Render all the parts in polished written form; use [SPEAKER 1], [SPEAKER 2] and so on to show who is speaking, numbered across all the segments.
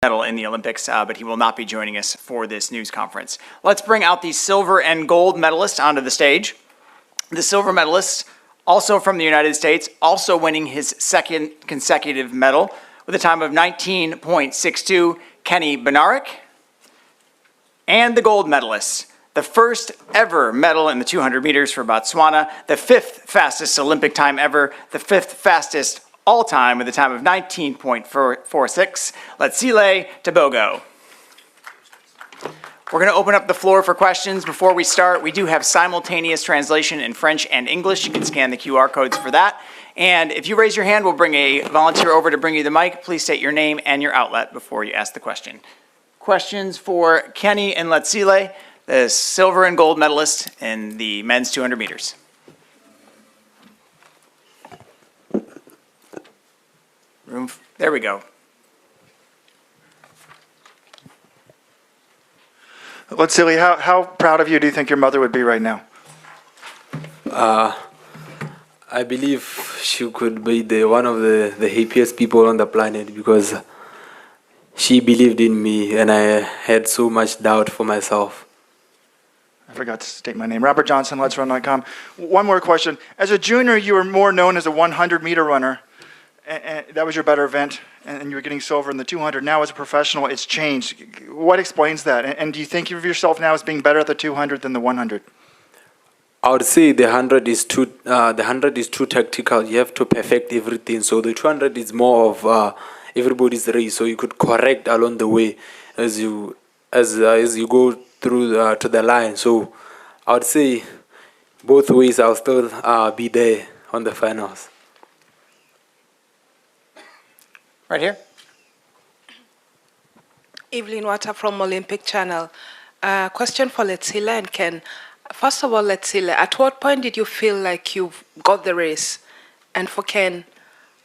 [SPEAKER 1] medal in the Olympics, but he will not be joining us for this news conference. Let's bring out the silver and gold medalists onto the stage. The silver medalist, also from the United States, also winning his second consecutive medal with a time of 19.62, Kenny Bednarek. And the gold medalist, the first ever medal in the 200 meters for Botswana, the fifth fastest Olympic time ever, the fifth fastest all time with a time of 19.46, Letsile Tebogo. We're going to open up the floor for questions. Before we start, we do have simultaneous translation in French and English. You can scan the QR codes for that. And if you raise your hand, we'll bring a volunteer over to bring you the mic. Please state your name and your outlet before you ask the question. Questions for Kenny and Letsile, the silver and gold medalist in the men's 200 meters. There we go.
[SPEAKER 2] Letsile, how proud of you do you think your mother would be right now?
[SPEAKER 3] I believe she could be one of the happiest people on the planet because she believed in me and I had so much doubt for myself.
[SPEAKER 2] I forgot to state my name. Robert Johnson, Let'sRun.com. One more question. As a junior, you were more known as a 100-meter runner. And that was your better event, and you were getting silver in the 200. Now, as a professional, it's changed. What explains that? And do you think of yourself now as being better at the 200 than the 100?
[SPEAKER 3] I would say the 100 is too tactical. You have to perfect everything. So the 200 is more of everybody's race. So you could correct along the way as you go through to the line. So I would say both ways I'll still be there on the finals.
[SPEAKER 1] Right here.
[SPEAKER 4] Evelyn Water from Olympic Channel. Question for Letsile and Ken. First of all, Letsile, at what point did you feel like you got the race? And for Ken,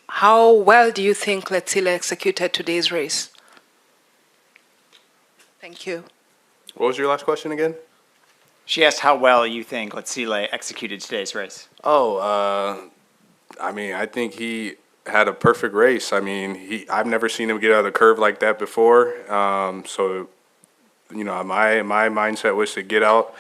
[SPEAKER 4] how well do you think Letsile executed today's race? Thank you.
[SPEAKER 5] What was your last question again?
[SPEAKER 1] She asked how well you think Letsile executed today's race.
[SPEAKER 5] I mean, I think he had a perfect race. I mean, I've never seen him get out of the curve like that before. So, you know, my mindset was to get out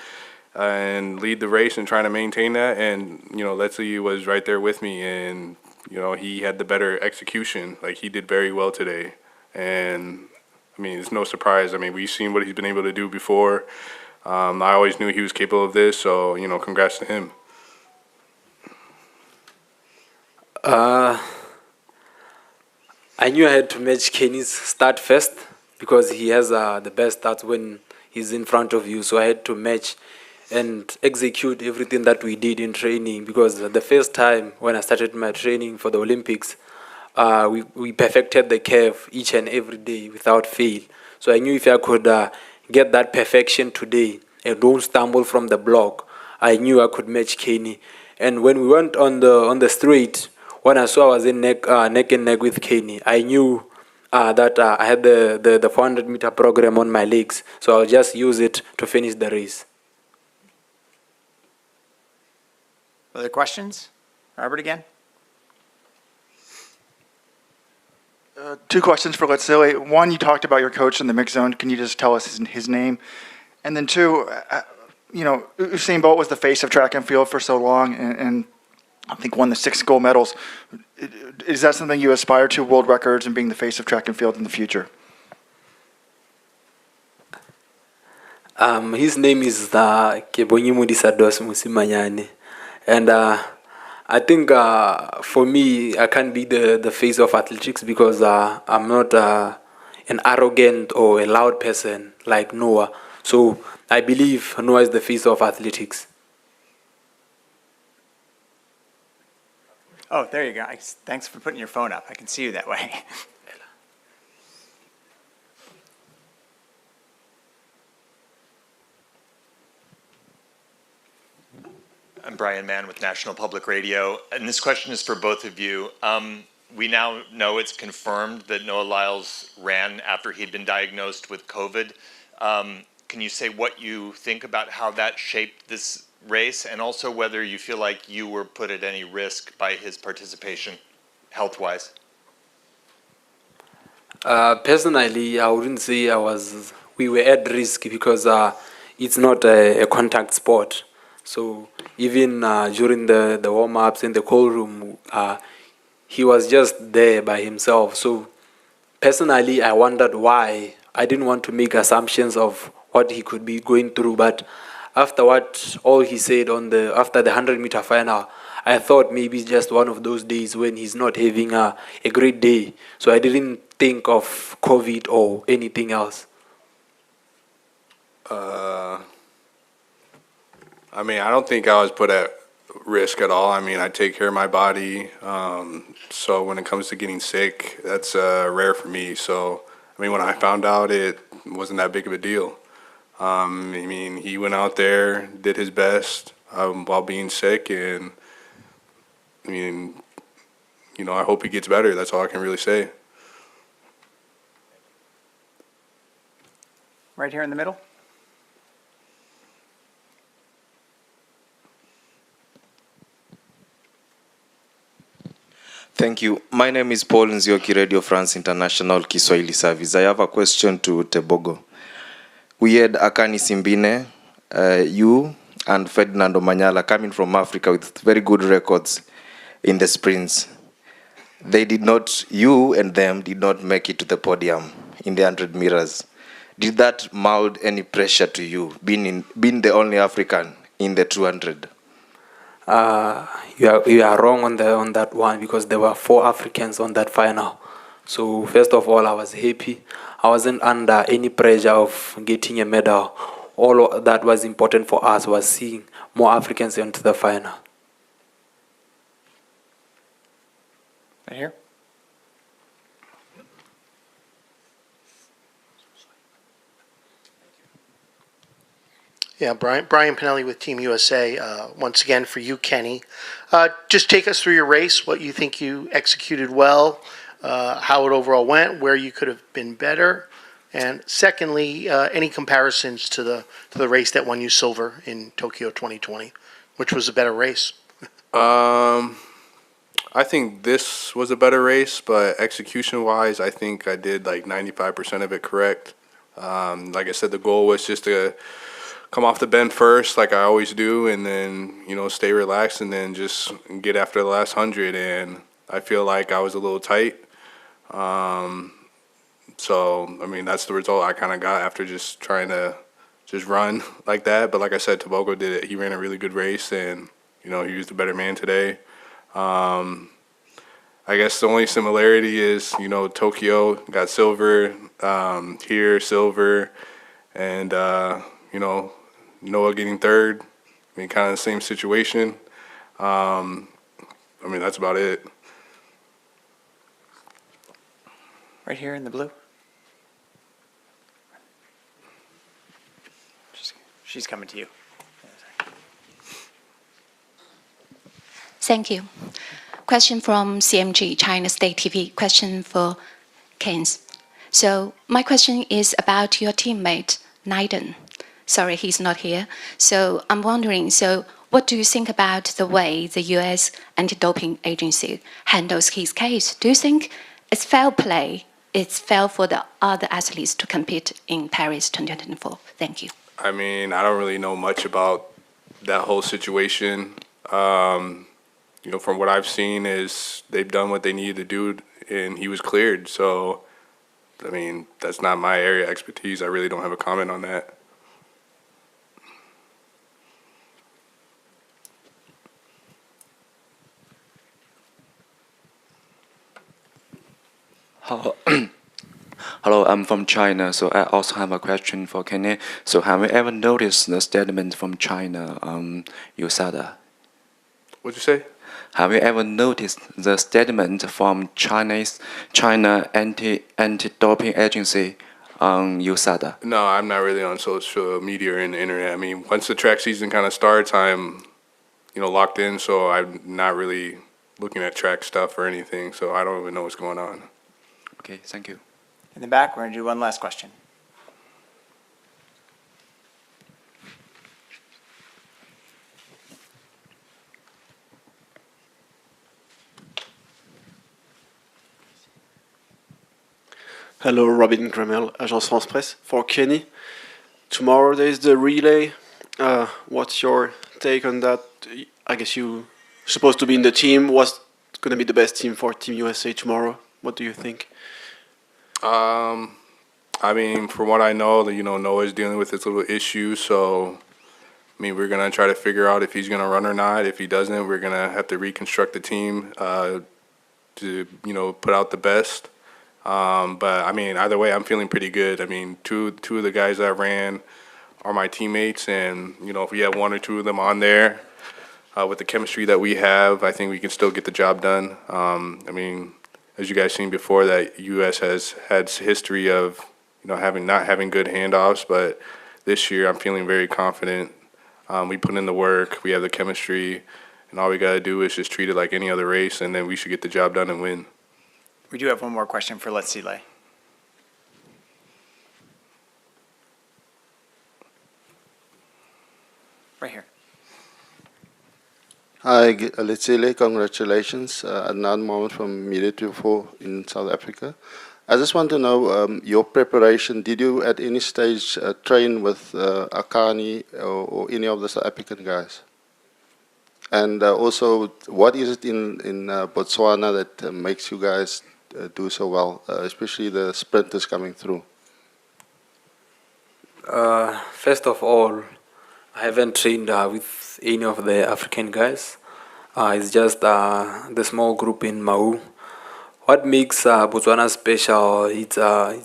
[SPEAKER 5] and lead the race and try to maintain that. And, you know, Letsile was right there with me, and, you know, he had the better execution. Like, he did very well today. And, I mean, it's no surprise. I mean, we've seen what he's been able to do before. I always knew he was capable of this, so, you know, congrats to him.
[SPEAKER 3] I knew I had to match Kenny's start first because he has the best starts when he's in front of you. So I had to match and execute everything that we did in training, because the first time when I started my training for the Olympics, we perfected the curve each and every day without fail. So I knew if I could get that perfection today and don't stumble from the block, I knew I could match Kenny. And when we went on the straight, when I saw I was in neck and neck with Kenny, I knew that I had the 400-meter program on my legs, so I'll just use it to finish the race.
[SPEAKER 1] Other questions? Robert again.
[SPEAKER 2] Two questions for Letsile. One, you talked about your coach in the mixed zone. Can you just tell us his name? And then two, you know, Usain Bolt was the face of track and field for so long, and I think won the 6 gold medals. Is that something you aspire to, world records and being the face of track and field in the future?
[SPEAKER 3] His name is Kebonyi Mudisados Musimanyane. And I think for me, I can't be the face of athletics because I'm not an arrogant or a loud person like Noah. So I believe Noah is the face of athletics.
[SPEAKER 1] Oh, there you go. Thanks for putting your phone up. I can see you that way.
[SPEAKER 6] I'm Brian Mann with National Public Radio, and this question is for both of you. We now know it's confirmed that Noah Lyles ran after he'd been diagnosed with COVID. Can you say what you think about how that shaped this race, and also whether you feel like you were put at any risk by his participation, health-wise?
[SPEAKER 3] Personally, I wouldn't say we were at risk because it's not a contact sport. So even during the warm-ups in the cold room, he was just there by himself. So personally, I wondered why. I didn't want to make assumptions of what he could be going through, but after what all he said after the 100-meter final, I thought maybe it's just one of those days when he's not having a great day. So I didn't think of COVID or anything else.
[SPEAKER 5] I mean, I don't think I was put at risk at all. I mean, I take care of my body. So when it comes to getting sick, that's rare for me. So, I mean, when I found out, it wasn't that big of a deal. I mean, he went out there, did his best while being sick, and I mean, I hope he gets better. That's all I can really say.
[SPEAKER 1] Right here in the middle.
[SPEAKER 7] Thank you. My name is Paul Nzioki, Radio France International Kiswahili Service. I have a question to Tebogo. We had Akani Simbine, you and Ferdinando Manyala coming from Africa with very good records in the sprints. You and them did not make it to the podium in the 100 meters. Did that mold any pressure to you, being the only African in the 200?
[SPEAKER 3] You are wrong on that one because there were 4 Africans on that final. So first of all, I was happy. I wasn't under any pressure of getting a medal. All that was important for us was seeing more Africans into the final.
[SPEAKER 1] Right here.
[SPEAKER 8] Yeah, Brian Pinelli with Team USA. Once again, for you, Kenny. Just take us through your race, what you think you executed well, how it overall went, where you could have been better, and secondly, any comparisons to the race that won you silver in Tokyo 2020, which was a better race.
[SPEAKER 5] I think this was a better race, but execution-wise, I think I did like 95% of it correct. Like I said, the goal was just to come off the bend first, like I always do, and then, stay relaxed and then just get after the last 100. And I feel like I was a little tight. So, I mean, that's the result I kind of got after just trying to just run like that. But like I said, Tebogo did it. He ran a really good race, and, he was the better man today. I guess the only similarity is, Tokyo got silver, here silver, and, Noah getting third. I mean, kind of the same situation. I mean, that's about it.
[SPEAKER 1] Right here in the blue. She's coming to you.
[SPEAKER 9] Thank you. Question from CMG, China State TV. Question for Keynes. So my question is about your teammate, Naiden. Sorry, he's not here. So I'm wondering, what do you think about the way the US anti-doping agency handles his case? Do you think it's fair play? It's fair for the other athletes to compete in Paris 2024? Thank you.
[SPEAKER 5] I mean, I don't really know much about that whole situation. From what I've seen is they've done what they needed to do, and he was cleared. So, I mean, that's not my area of expertise. I really don't have a comment on that.
[SPEAKER 10] Hello, I'm from China, so I also have a question for Kenny. So have you ever noticed the statement from China, USADA?
[SPEAKER 5] What'd you say?
[SPEAKER 10] Have you ever noticed the statement from China anti-doping agency on USADA?
[SPEAKER 5] No, I'm not really on social media or in the internet. I mean, once the track season kind of starts, I'm, locked in, so I'm not really looking at track stuff or anything, so I don't even know what's going on.
[SPEAKER 10] Okay, thank you.
[SPEAKER 1] In the back, we're going to do one last question.
[SPEAKER 11] Hello, Robin Gramel, Agence France Presse. For Kenny, tomorrow there is the relay. What's your take on that? I guess you're supposed to be in the team. What's going to be the best team for Team USA tomorrow? What do you think?
[SPEAKER 5] I mean, from what I know, that Noah's dealing with this little issue, so I mean, we're gonna try to figure out if he's gonna run or not. If he doesn't, we're gonna have to reconstruct the team to put out the best. But I mean, either way, I'm feeling pretty good. I mean, two of the guys that ran are my teammates, and if we have one or two of them on there with the chemistry that we have, I think we can still get the job done. I mean, as you guys seen before, that U.S. has had history of not having good handoffs, but this year I'm feeling very confident. We put in the work, we have the chemistry, and all we gotta do is just treat it like any other race, and then we should get the job done and win.
[SPEAKER 1] We do have one more question for Letsile. Right here.
[SPEAKER 12] Hi, Letsile, congratulations. Adnan Mohammed from Media 24 in South Africa. I just want to know your preparation. Did you at any stage train with Akani or any of the South African guys? And also, what is it in Botswana that makes you guys do so well, especially the sprinters coming through?
[SPEAKER 3] First of all, I haven't trained with any of the African guys. It's just the small group in Mau. What makes Botswana special, it's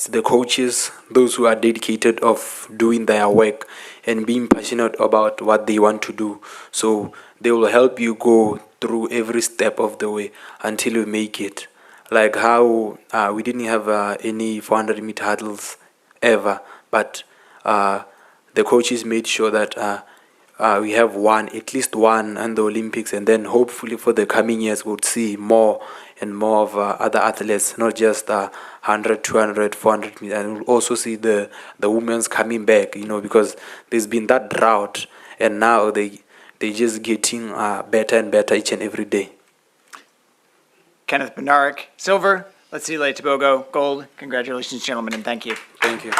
[SPEAKER 3] the coaches, those who are dedicated of doing their work and being passionate about what they want to do. So they will help you go through every step of the way until you make it. Like how we didn't have any 400-meter hurdles ever, but the coaches made sure that we have at least one in the Olympics, and then hopefully for the coming years we'll see more and more of other athletes, not just 100, 200, 400 meters, and we'll also see the women's coming back, because there's been that drought, and now they just getting better and better each and every day.
[SPEAKER 1] Kenneth Bednarek, silver. Letsile Tebogo, gold. Congratulations, gentlemen, and thank you.
[SPEAKER 3] Thank you.